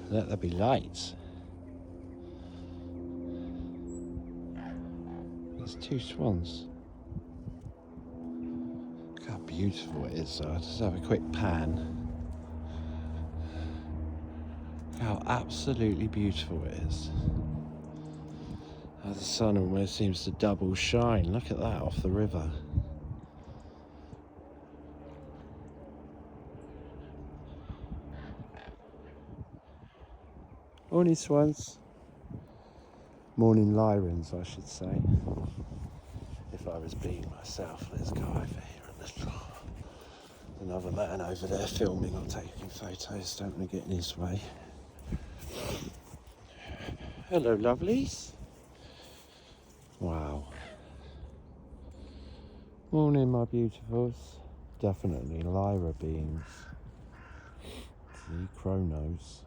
Let there be lights. There's 2 swans. Look how beautiful it is. So I'll just have a quick pan. How absolutely beautiful it is. How the sun almost seems to double shine. Look at that off the river. Morning swans. Morning lyrens, I should say. If I was being myself. Let's go over here a little. Another man over there filming or taking photos. Don't want to get in his way. Hello, lovelies. Wow. Morning, my beautifuls. Definitely lyra beings. See, chronos.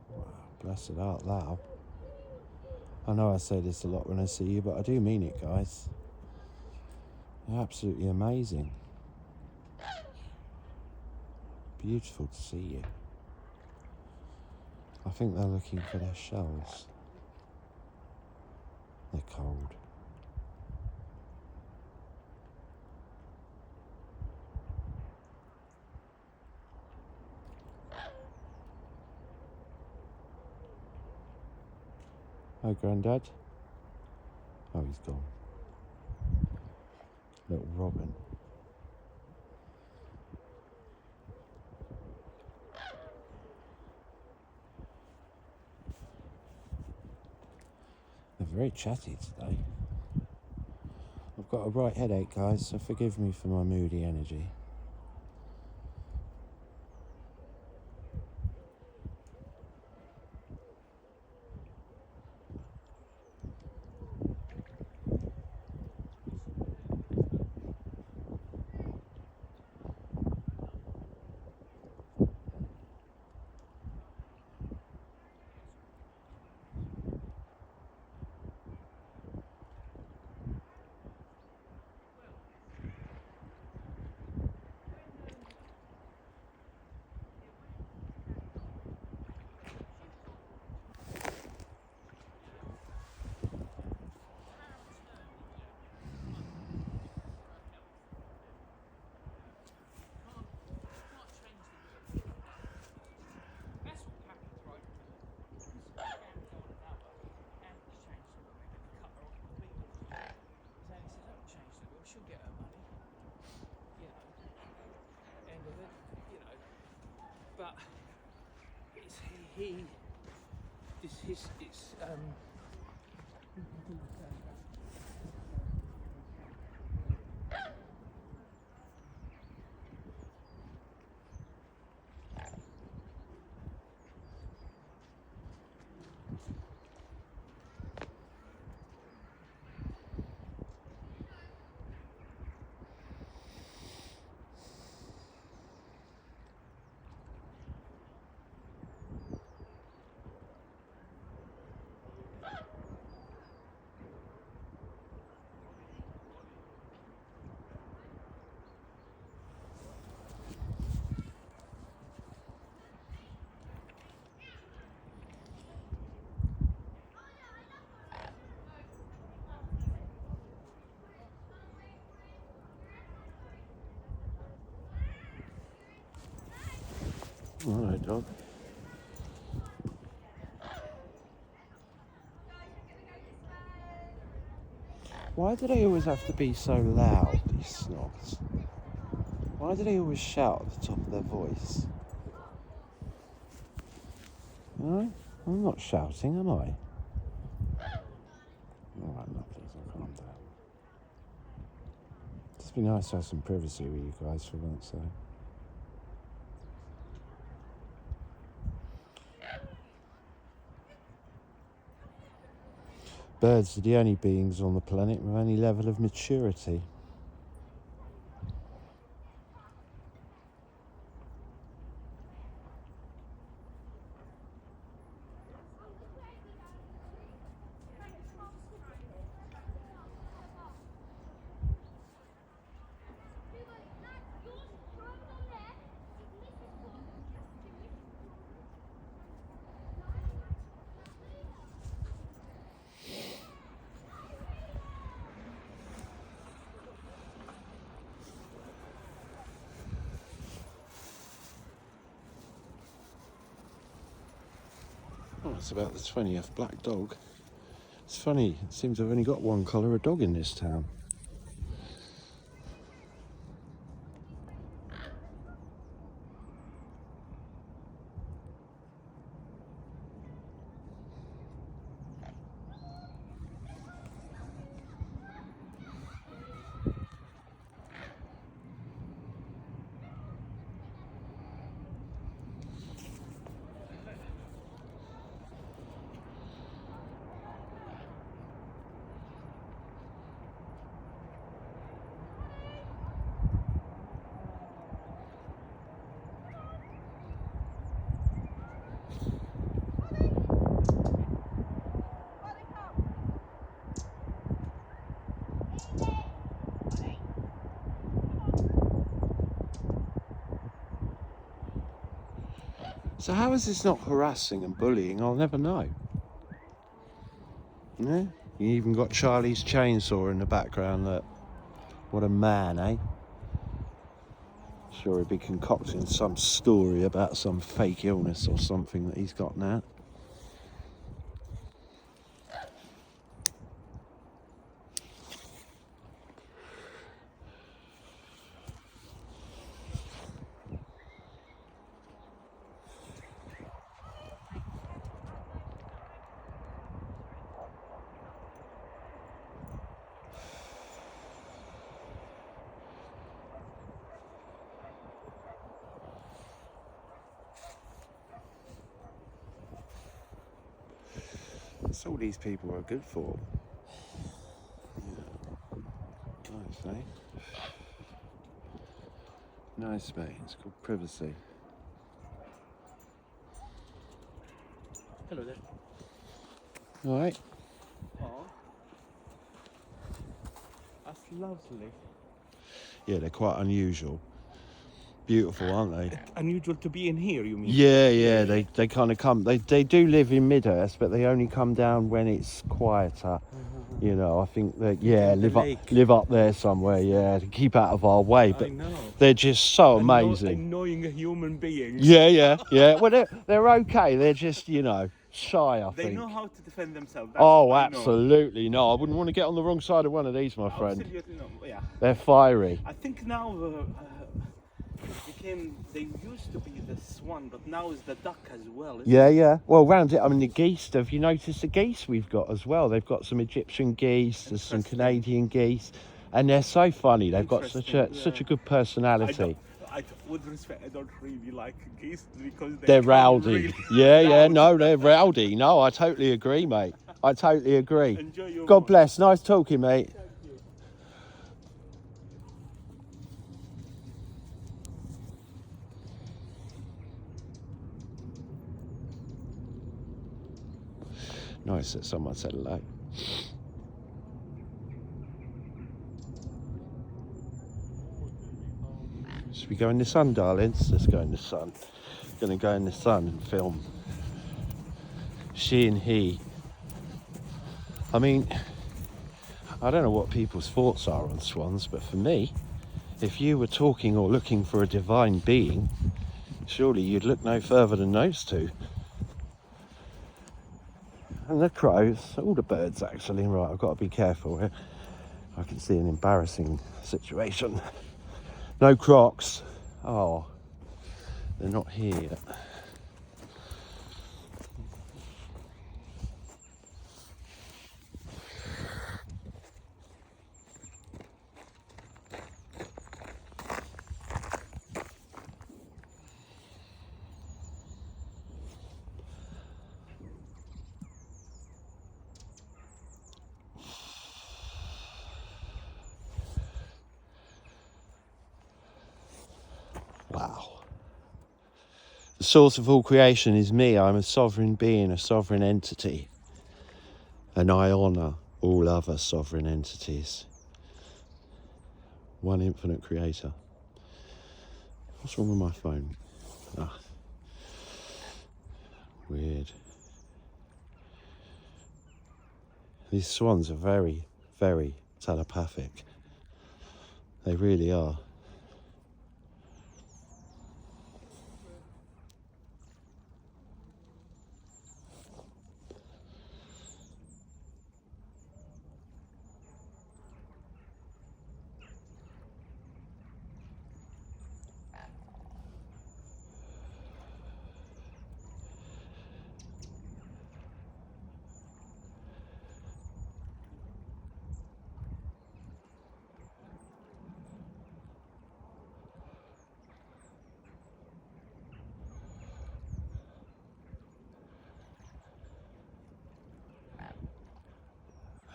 Wow, blessed art thou. I know I say this a lot when I see you, but I do mean it, guys. You're absolutely amazing. Beautiful to see you. I think they're looking for their shells. They're cold. Hi, Grandad. Oh, he's gone. Little Robin. They're very chatty today. I've got a right headache, guys, so forgive me for my moody energy. But it's All right, dog. Why do they always have to be so loud, these snobs? Why do they always shout at the top of their voice? No, I'm not shouting, am I? Alright, lovelies, I'll calm down. Just be nice to have some privacy with you guys for once, though. Birds are the only beings on the planet with any level of maturity. it's about the 20th black dog. It's funny, it seems I've only got one colour of dog in this town. So how is this not harassing and bullying? I'll never know. Yeah? You even got Charlie's chainsaw in the background, look. What a man, eh? Sure he'd be concocting some story about some fake illness or something that he's got now. That's all these people are good for. Yeah. Nice, eh? Nice, mate. It's called privacy. Hello there. All right. Oh, that's lovely. Yeah, they're quite unusual. Beautiful, aren't they? Unusual to be in here, you mean? Yeah. They kind of come. They do live in Midhurst, but they only come down when it's quieter. You know, I think that live up there somewhere. Yeah, to keep out of our way. But I know. they're just so amazing. Annoying human beings. Yeah. Well, they're okay. They're just shy. I think. They know how to defend themselves. That's Oh, what I know. absolutely. No, I wouldn't want to get on the wrong side of one of these, my friend. Absolutely no. Yeah. They're fiery. I think now they used to be the swan, but now is the duck as well. Yeah. Well, round it, I mean, the geese, have you noticed the geese we've got as well? They've got some Egyptian geese, there's some Canadian geese, and they're so funny. They've got such a good personality. With respect, I don't really like geese because they're rowdy. Really loud. No, they're rowdy. No, I totally agree, mate. I totally agree. Enjoy your God bless. Nice talking, mate. Nice that someone said hello. Should we go in the sun, darlings? Let's go in the sun. Gonna go in the sun and film she and he. I mean, I don't know what people's thoughts are on swans, but for me, if you were talking or looking for a divine being, surely you'd look no further than those two. And the crows, all the birds actually. Right, I've got to be careful here. I can see an embarrassing situation. No crocs. Oh, they're not here yet. Wow. The source of all creation is me. I'm a sovereign being, a sovereign entity. And I honour all other sovereign entities. One infinite creator. What's wrong with my phone? Ah. Weird. These swans are very, very telepathic. They really are.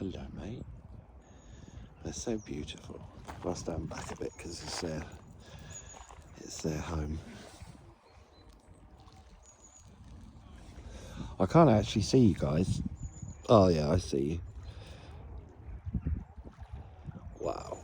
Hello, mate. They're so beautiful. I'll stand back a bit because it's their home. I can't actually see you guys. Oh yeah, I see you. Wow.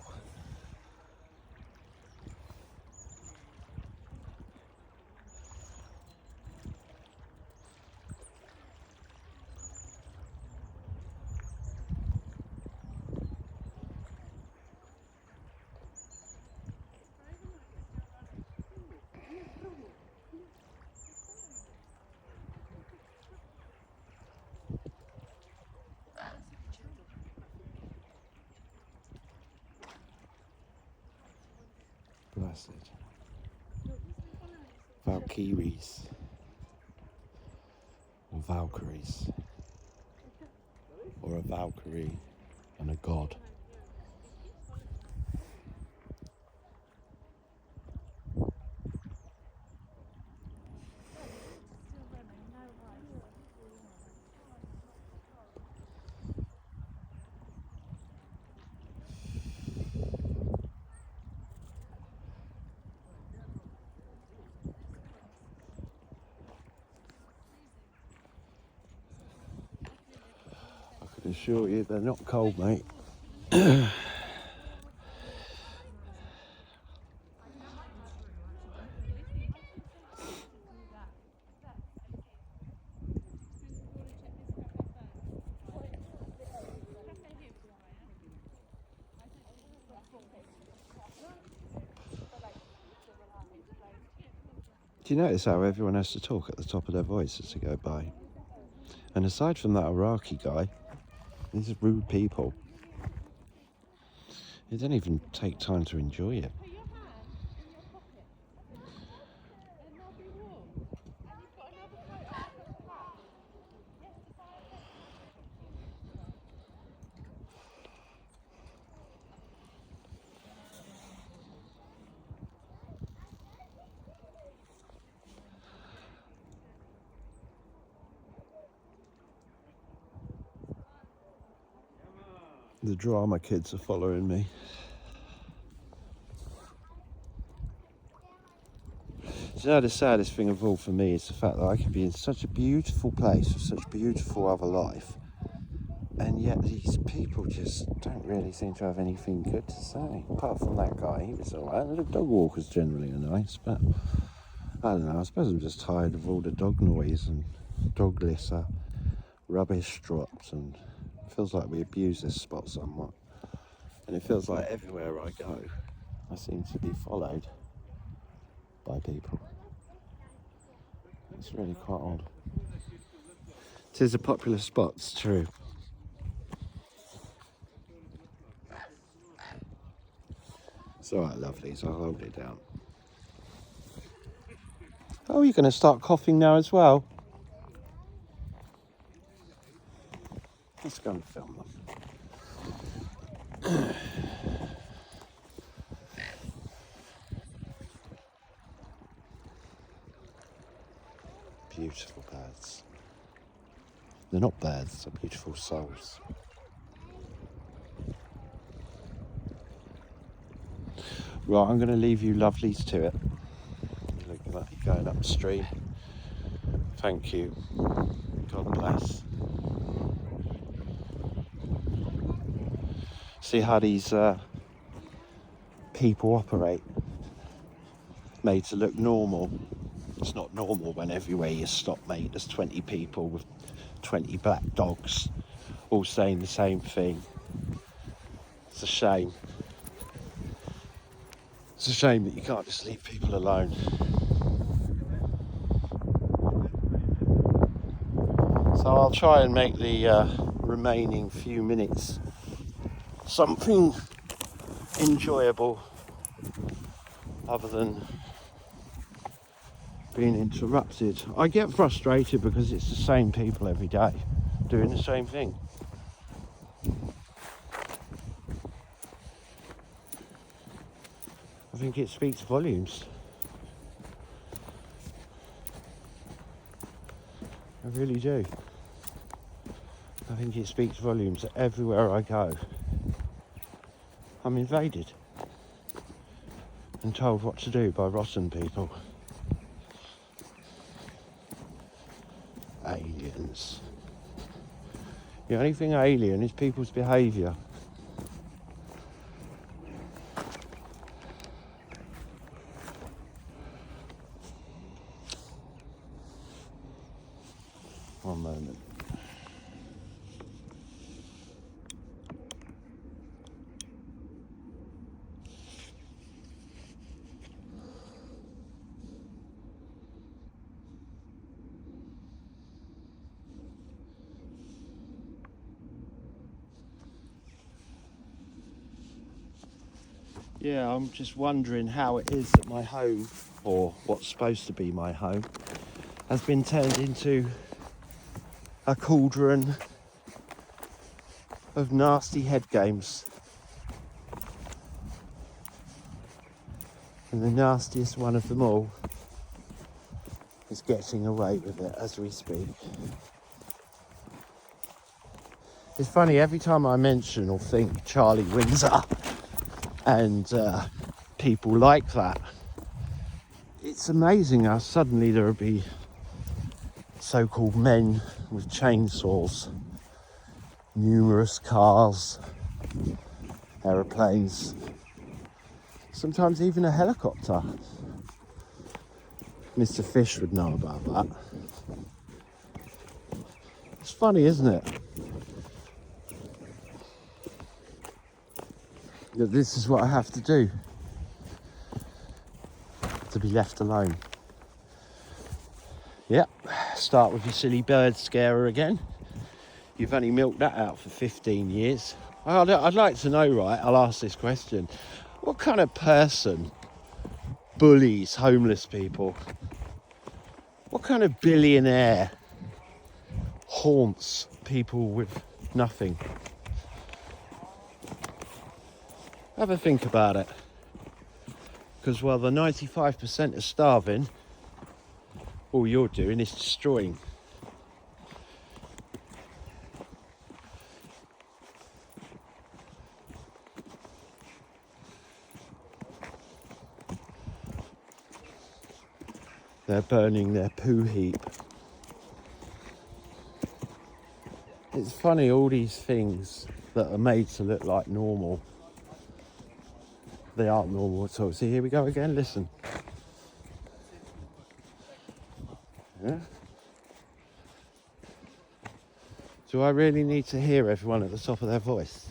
Blessed. Valkyries. Or Valkyries. Or a Valkyrie and a god. I can assure you they're not cold, mate. Do you notice how everyone has to talk at the top of their voice as they go by? And aside from that Iraqi guy, these are rude people. They don't even take time to enjoy it. The drama kids are following me. Do you know the saddest thing of all for me is the fact that I could be in such a beautiful place with such beautiful other life, and yet these people just don't really seem to have anything good to say. Apart from that guy, he was alright. The dog walkers generally are nice, but I don't know, I suppose I'm just tired of all the dog noise and dog litter, rubbish drops, and it feels like we abuse this spot somewhat. And it feels like everywhere I go, I seem to be followed by people. It's really quite odd. It is a popular spot, it's true. It's alright, lovelies, I'll hold it down. Oh, you're going to start coughing now as well? Let's go and film them. Beautiful birds. They're not birds, they're beautiful souls. Right, I'm going to leave you lovelies to it. Looking like you're going upstream. Thank you. God bless. See how these people operate. Made to look normal. It's not normal when everywhere you stop, mate, there's 20 people with 20 black dogs all saying the same thing. It's a shame. It's a shame that you can't just leave people alone. So I'll try and make the remaining few minutes something enjoyable other than being interrupted. I get frustrated because it's the same people every day doing the same thing. I think it speaks volumes. I really do. I think it speaks volumes that everywhere I go, I'm invaded and told what to do by rotten people. Aliens. The only thing alien is people's behaviour. One moment. Yeah, I'm just wondering how it is that my home, or what's supposed to be my home, has been turned into a cauldron of nasty head games. And the nastiest one of them all is getting away with it as we speak. It's funny, every time I mention or think Charlie Windsor and people like that, it's amazing how suddenly there will be so-called men with chainsaws, numerous cars, aeroplanes, sometimes even a helicopter. Mr. Fish would know about that. It's funny, isn't it? That this is what I have to do to be left alone. Yep, start with your silly bird scarer again. You've only milked that out for 15 years. I'd like to know, right, I'll ask this question. What kind of person bullies homeless people? What kind of billionaire haunts people with nothing? Have a think about it. Because while the 95% are starving, all you're doing is destroying. They're burning their poo heap. It's funny, all these things that are made to look like normal, they aren't normal at all. See, here we go again, listen. Yeah? Do I really need to hear everyone at the top of their voice?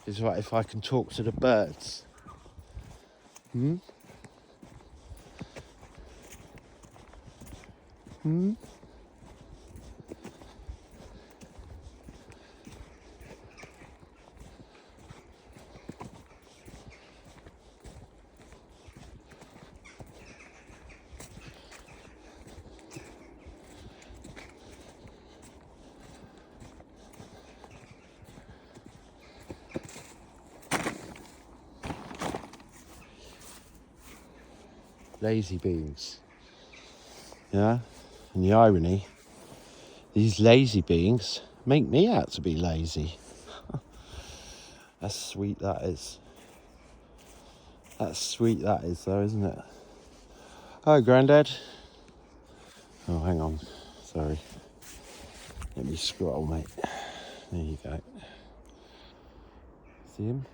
It's right if I can talk to the birds. Hmm? Hmm? Lazy beings. Yeah? And the irony, these lazy beings make me out to be lazy. That's sweet, that is. That's sweet, that is, though, isn't it? Hi, Grandad. Oh, hang on. Sorry. Let me scroll, mate. There you go. See him?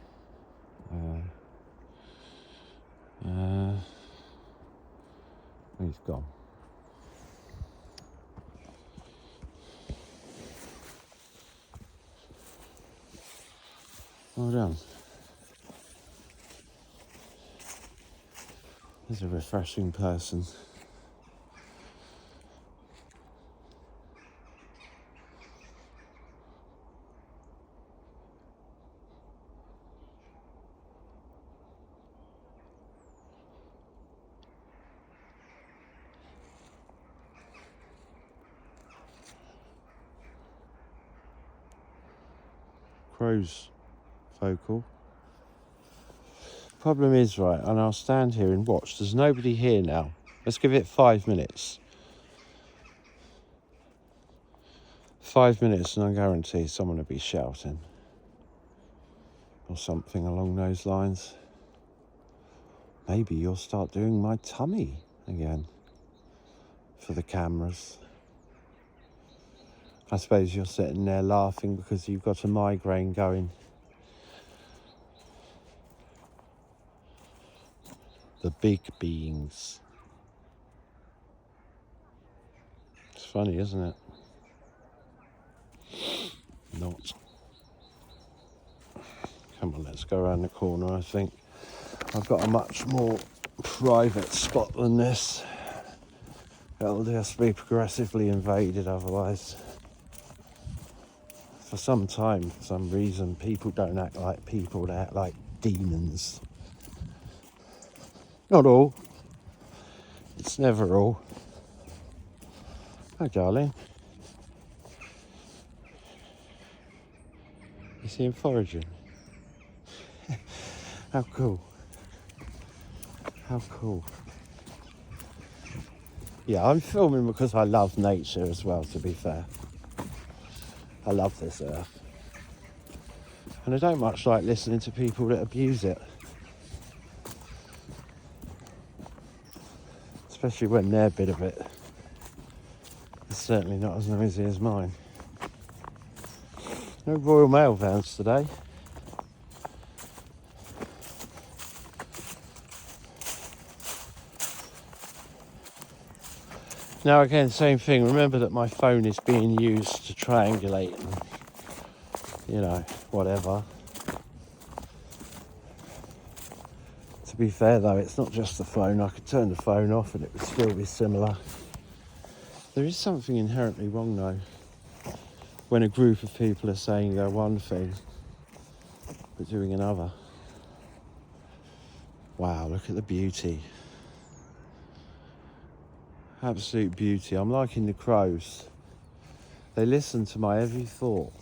He's gone. Well done. He's a refreshing person. Crow's vocal. Problem is, right, and I'll stand here and watch. There's nobody here now. Let's give it 5 minutes. 5 minutes and I guarantee someone will be shouting. Or something along those lines. Maybe you'll start doing my tummy again. For the cameras. I suppose you're sitting there laughing because you've got a migraine going. The big beings. It's funny, isn't it? Not. Come on, let's go around the corner, I think. I've got a much more private spot than this. It'll just be progressively invaded otherwise. For some time, for some reason, people don't act like people, they act like demons. Not all. It's never all. Hi, darling. You see him foraging? How cool. How cool. Yeah, I'm filming because I love nature as well, to be fair. I love this earth. And I don't much like listening to people that abuse it. Especially when their bit of it is certainly not as noisy as mine. No Royal Mail vans today. Now again, same thing. Remember that my phone is being used to triangulate and, you know, whatever. To be fair though, it's not just the phone. I could turn the phone off and it would still be similar. There is something inherently wrong though, when a group of people are saying they're one thing, but doing another. Wow, look at the beauty. Absolute beauty. I'm liking the crows. They listen to my every thought.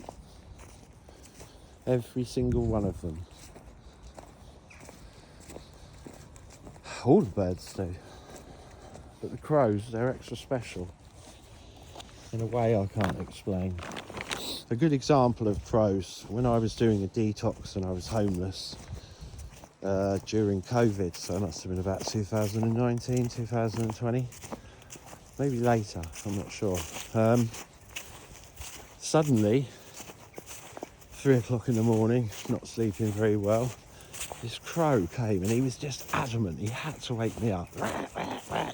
Every single one of them. All the birds do. But the crows, they're extra special. In a way I can't explain. A good example of crows, when I was doing a detox and I was homeless during COVID, so it must have been about 2019, 2020. Maybe later, I'm not sure. Suddenly, 3 o'clock in the morning, not sleeping very well, this crow came and he was just adamant, he had to wake me up.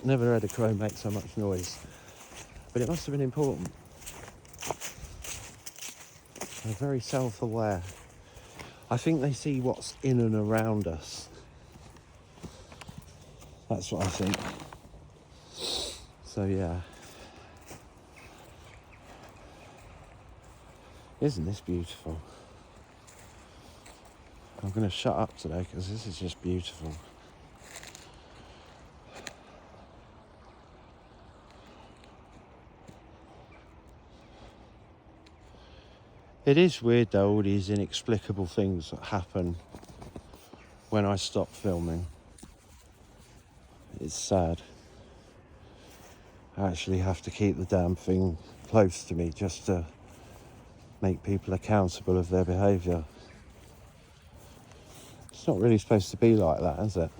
Never heard a crow make so much noise. But it must have been important. They're very self-aware. I think they see what's in and around us. That's what I think. So yeah. Isn't this beautiful? I'm going to shut up today because this is just beautiful. It is weird though, all these inexplicable things that happen when I stop filming. It's sad. I actually have to keep the damn thing close to me just to make people accountable of their behaviour. It's not really supposed to be like that, is it?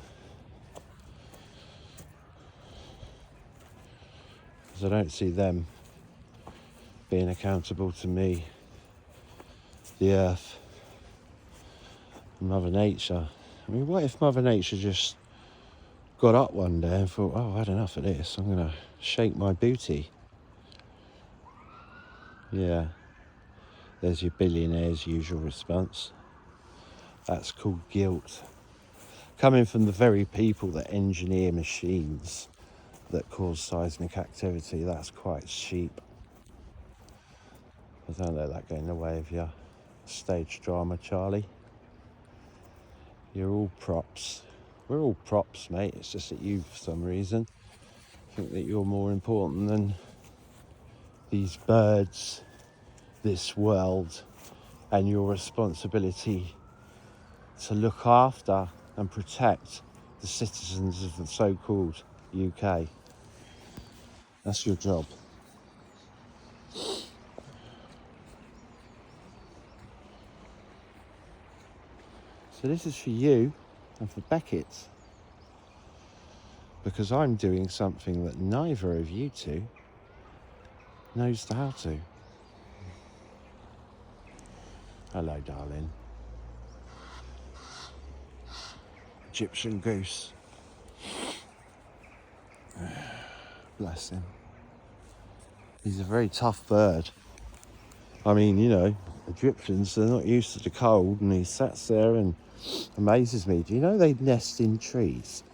Because I don't see them being accountable to me, the earth, and Mother Nature. I mean, what if Mother Nature just got up one day and thought, oh, I've had enough of this, I'm going to shake my booty. Yeah, there's your billionaire's usual response. That's called guilt. Coming from the very people that engineer machines that cause seismic activity, that's quite cheap. But don't let that get in the way of your stage drama, Charlie. You're all props. We're all props, mate. It's just that you, for some reason, think that you're more important than these birds, this world, and your responsibility to look after and protect the citizens of the so-called UK. That's your job. So this is for you and for Beckett. Because I'm doing something that neither of you two knows how to. Hello, darling. Egyptian goose. Bless him. He's a very tough bird. I mean, you know, Egyptians, they're not used to the cold, and he sits there and amazes me. Do you know they nest in trees?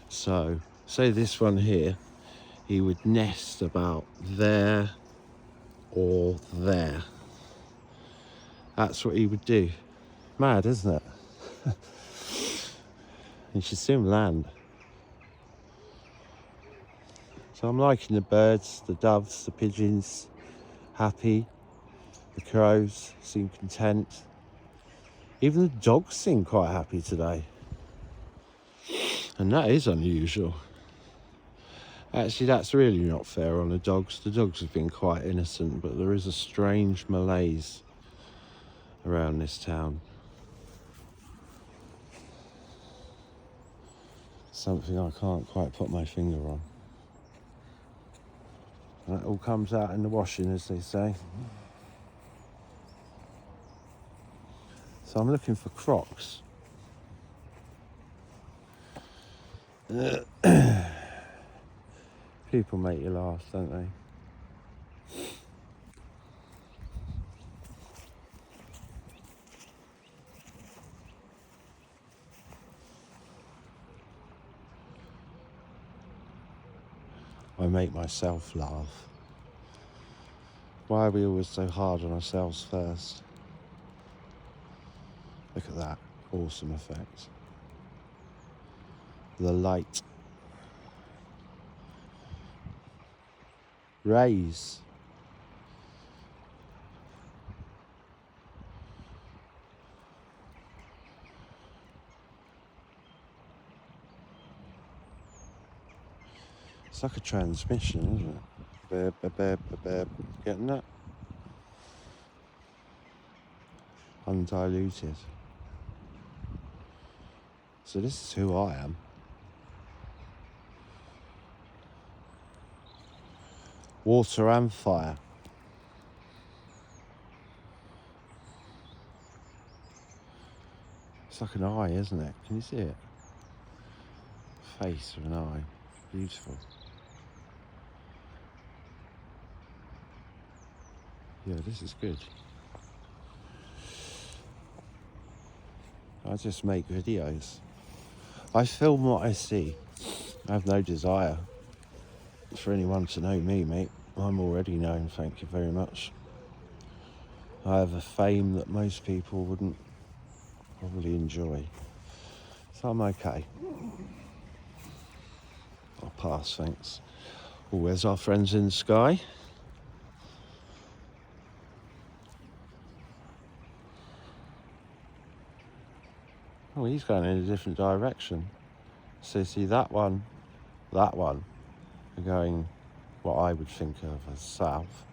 So, say this one here, he would nest about there or there. That's what he would do. Mad, isn't it? You should see him land. So I'm liking the birds, the doves, the pigeons, happy. The crows seem content. Even the dogs seem quite happy today. And that is unusual. Actually, that's really not fair on the dogs. The dogs have been quite innocent, but there is a strange malaise around this town. Something I can't quite put my finger on. That all comes out in the washing, as they say. So I'm looking for crocs. People make you laugh, don't they? I make myself laugh. Why are we always so hard on ourselves first? Look at that, awesome effect. The light. Rays. It's like a transmission, isn't it? Beep, beep, beep, beep, beep. Getting that? Undiluted. So this is who I am. Water and fire. It's like an eye, isn't it? Can you see it? Face of an eye. Beautiful. Yeah, this is good. I just make videos. I film what I see. I have no desire for anyone to know me, mate. I'm already known, thank you very much. I have a fame that most people wouldn't probably enjoy. So I'm okay. I'll pass, thanks. Oh, where's our friends in the sky? Oh, he's going in a different direction. So see that one are going what I would think of as south,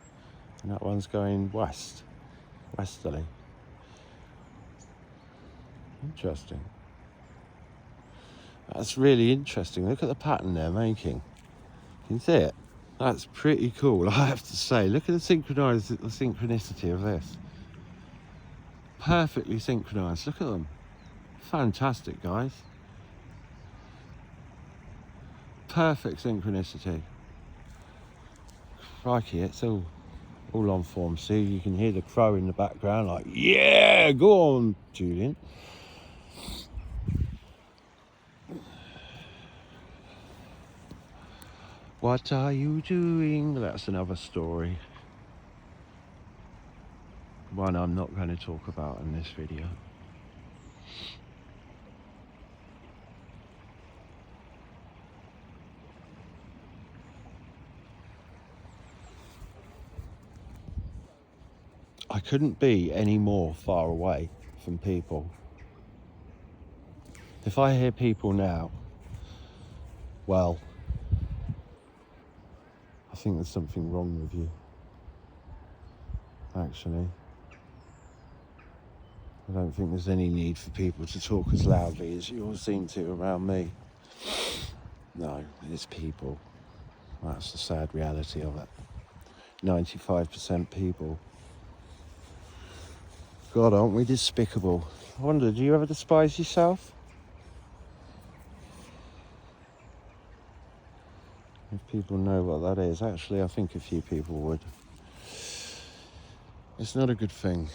and that one's going west, westerly. Interesting. That's really interesting. Look at the pattern they're making. Can you see it? That's pretty cool, I have to say. Look at the synchronicity of this. Perfectly synchronized. Look at them. Fantastic, guys. Perfect synchronicity. Crikey, it's all on form. See, you can hear the crow in the background like, yeah, go on, Julian. What are you doing? That's another story. One I'm not going to talk about in this video. I couldn't be any more far away from people. If I hear people now, well, I think there's something wrong with you, actually. I don't think there's any need for people to talk as loudly as you all seem to around me. No, it's people. That's the sad reality of it. 95% people. God, aren't we despicable? I wonder, do you ever despise yourself? If people know what that is. Actually, I think a few people would. It's not a good thing.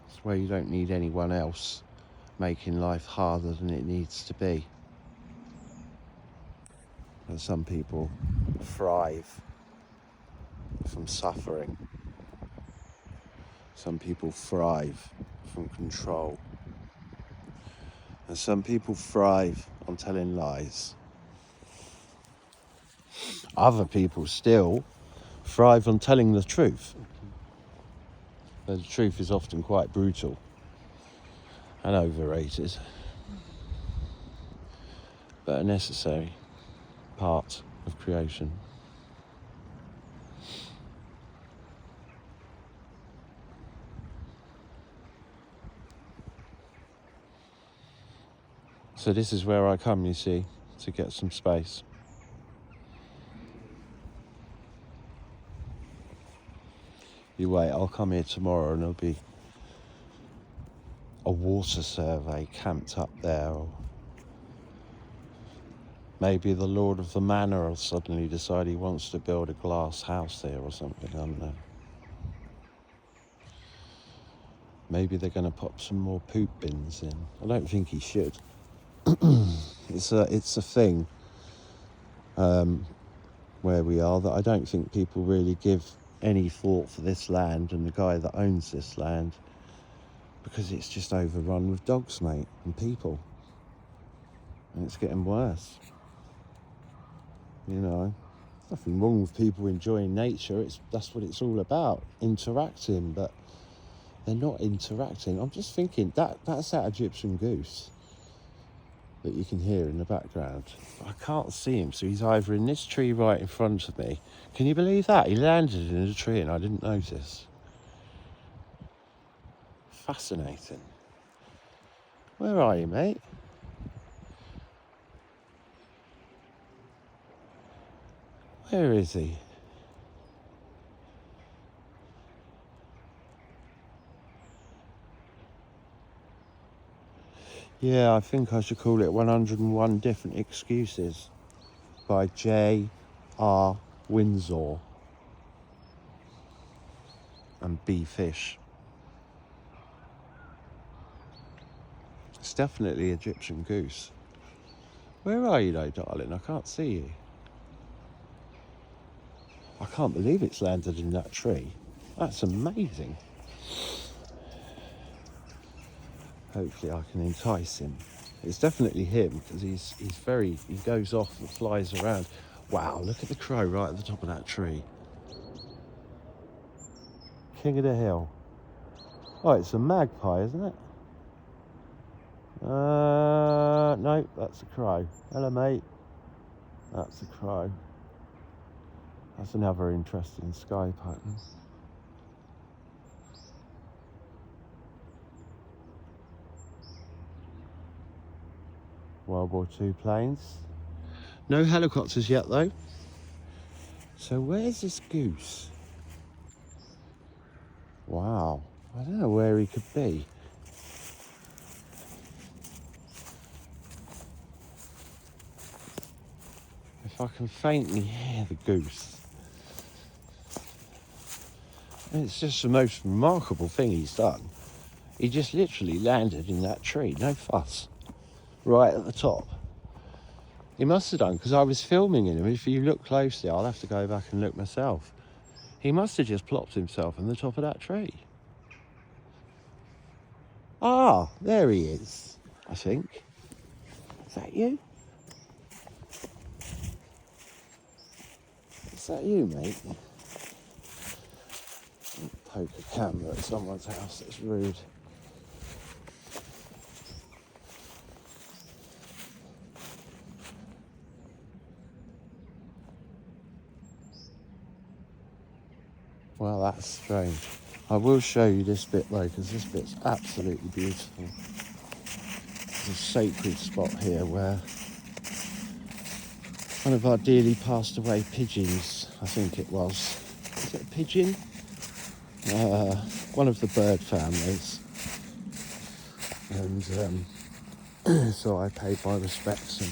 It's where you don't need anyone else making life harder than it needs to be. And some people thrive from suffering. Some people thrive from control. And some people thrive on telling lies. Other people still thrive on telling the truth. But the truth is often quite brutal and overrated, but a necessary part of creation. So this is where I come, you see, to get some space. You wait, I'll come here tomorrow and there'll be a water survey camped up there, or maybe the Lord of the Manor will suddenly decide he wants to build a glass house there or something, I don't know. Maybe they're going to pop some more poop bins in. I don't think he should. It's a thing where we are that I don't think people really give any thought for this land and the guy that owns this land, because it's just overrun with dogs, mate, and people. And it's getting worse. You know, nothing wrong with people enjoying nature. That's what it's all about, interacting, but they're not interacting. I'm just thinking that's that Egyptian goose that you can hear in the background. I can't see him, so he's either in this tree right in front of me. Can you believe that? He landed in a tree and I didn't notice. Fascinating. Where are you, mate? Where is he? Yeah, I think I should call it 101 Different Excuses by J.R. Windsor and B. Fish. It's definitely Egyptian goose. Where are you though, darling? I can't see you. I can't believe it's landed in that tree. That's amazing. Hopefully I can entice him. It's definitely him, because he goes off and flies around. Wow, look at the crow right at the top of that tree. King of the hill. Oh, it's a magpie, isn't it? No, that's a crow. Hello, mate. That's a crow. That's another interesting sky pattern. World War II planes. No helicopters yet, though. So where's this goose? Wow. I don't know where he could be. If I can faintly hear the goose. It's just the most remarkable thing he's done. He just literally landed in that tree, no fuss, right at the top. He must have done, because I was filming him. If you look closely, I'll have to go back and look myself. He must have just plopped himself on the top of that tree. Ah, there he is, I think. Is that you? Is that you, mate? Don't poke a camera at someone's house, it's rude. Well, that's strange. I will show you this bit though, because this bit's absolutely beautiful. There's a sacred spot here where one of our dearly passed away pigeons, I think it was. Is it a pigeon? One of the bird families. And so I paid my respects and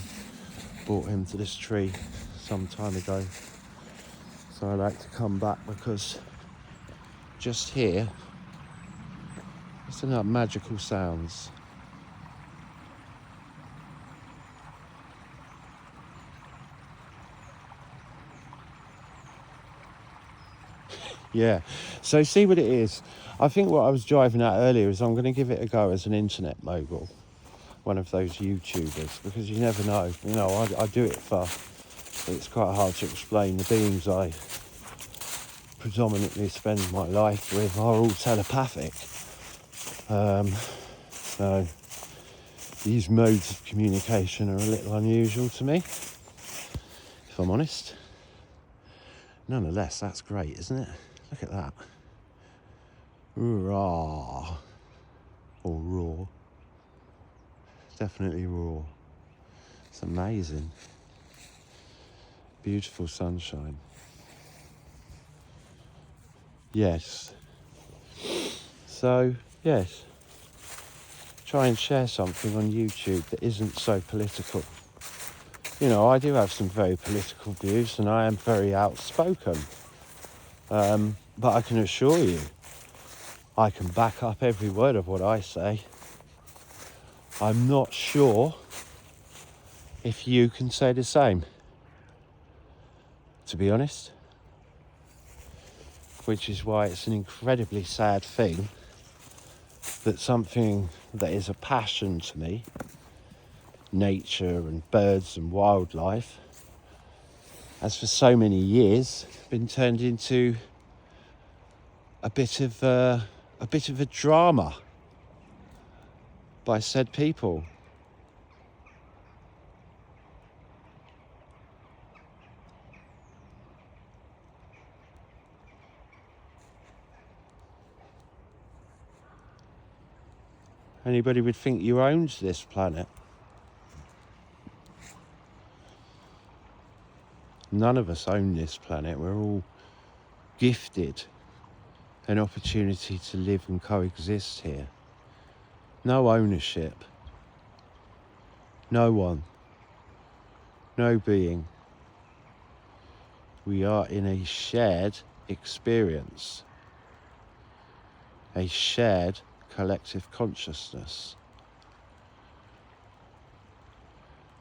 brought him to this tree some time ago. So I like to come back because just here, listen to magical sounds. Yeah, so see what it is. I think what I was driving at earlier is I'm going to give it a go as an internet mogul, one of those YouTubers, because you never know. You know, I do it for, it's quite hard to explain. The beings I predominantly spend my life with are all telepathic. So these modes of communication are a little unusual to me, if I'm honest. Nonetheless, that's great, isn't it? Look at that. Raw. Or raw. Definitely raw. It's amazing. Beautiful sunshine. Yes. So, yes. Try and share something on YouTube that isn't so political. You know, I do have some very political views and I am very outspoken. But I can assure you, I can back up every word of what I say. I'm not sure if you can say the same, to be honest. Which is why it's an incredibly sad thing that something that is a passion to me, nature and birds and wildlife, has for so many years been turned into a bit of a drama by said people. Anybody would think you owned this planet. None of us own this planet. We're all gifted an opportunity to live and coexist here. No ownership. No one. No being. We are in a shared experience. A shared collective consciousness.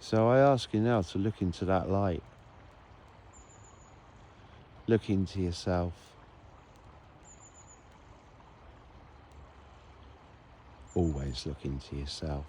So I ask you now to look into that light. Look into yourself. Always look into yourself.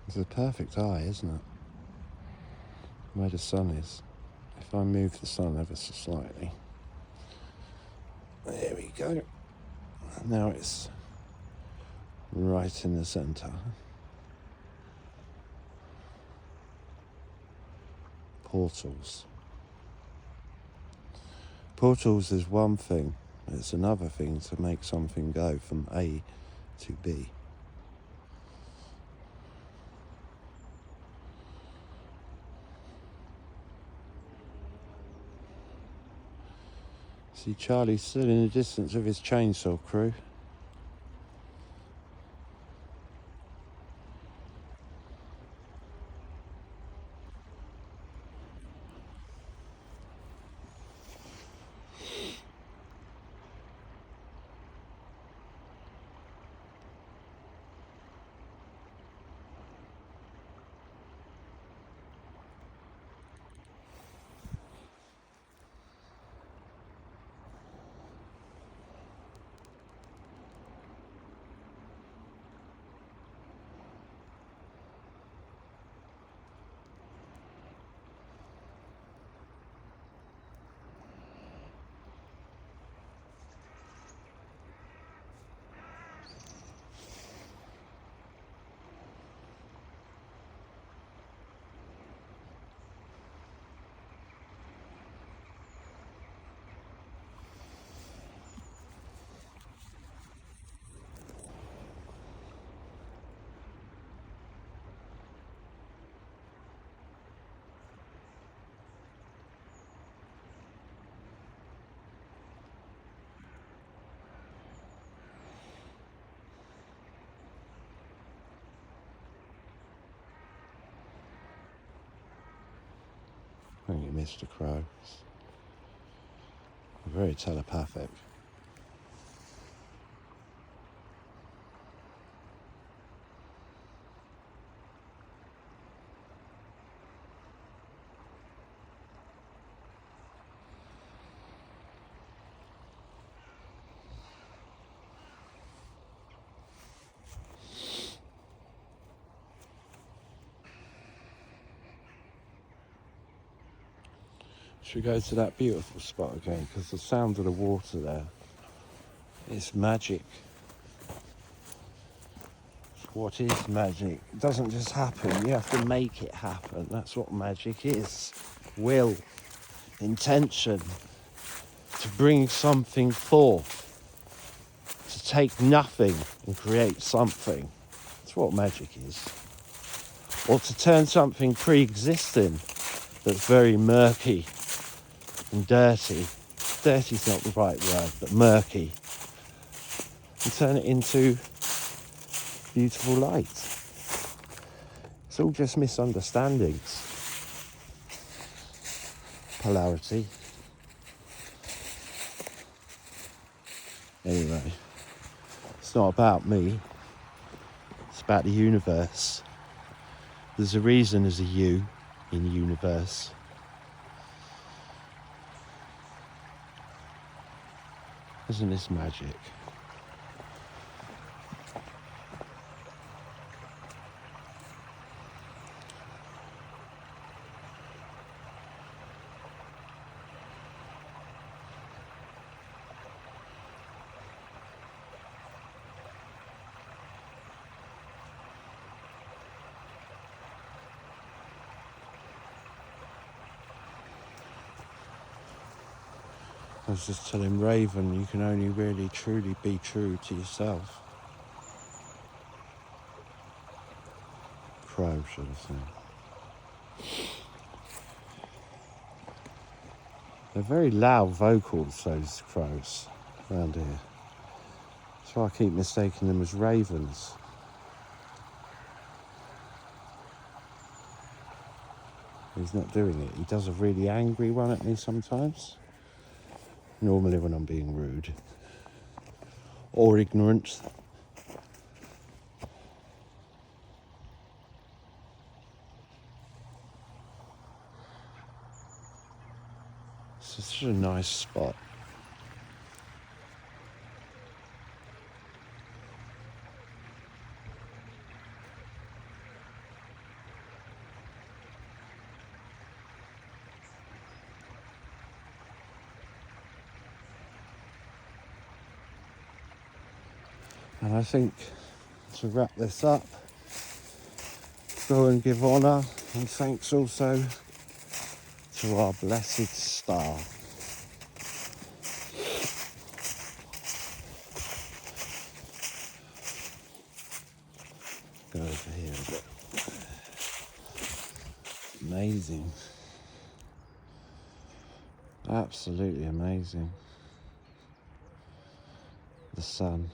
It's a perfect eye, isn't it? Where the sun is. If I move the sun ever so slightly. There we go. Now it's right in the centre. Portals. Portals is one thing. It's another thing to make something go from A to B. See Charlie still in the distance of his chainsaw crew. Thank you, Mr. Crow. Very telepathic. Should we go to that beautiful spot again? Because the sound of the water there, it's magic. What is magic? It doesn't just happen, you have to make it happen. That's what magic is. Will, intention, to bring something forth, to take nothing and create something. That's what magic is. Or to turn something pre-existing that's very murky and dirty. Dirty's not the right word, but murky. And turn it into beautiful light. It's all just misunderstandings. Polarity. Anyway, it's not about me. It's about the universe. There's a reason there's a U in universe. Isn't this magic? I was just telling Raven, you can only really truly be true to yourself. Crow, should I say. They're very loud vocals, those crows around here. That's why I keep mistaking them as ravens. He's not doing it. He does a really angry one at me sometimes. Normally when I'm being rude or ignorant. It's such a nice spot. And I think to wrap this up, go and give honour and thanks also to our blessed star. Go over here a bit. Amazing. Absolutely amazing. The sun.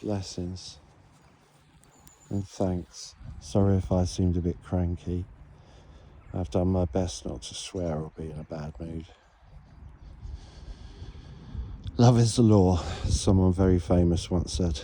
Blessings and thanks. Sorry if I seemed a bit cranky. I've done my best not to swear or be in a bad mood. Love is the law, someone very famous once said.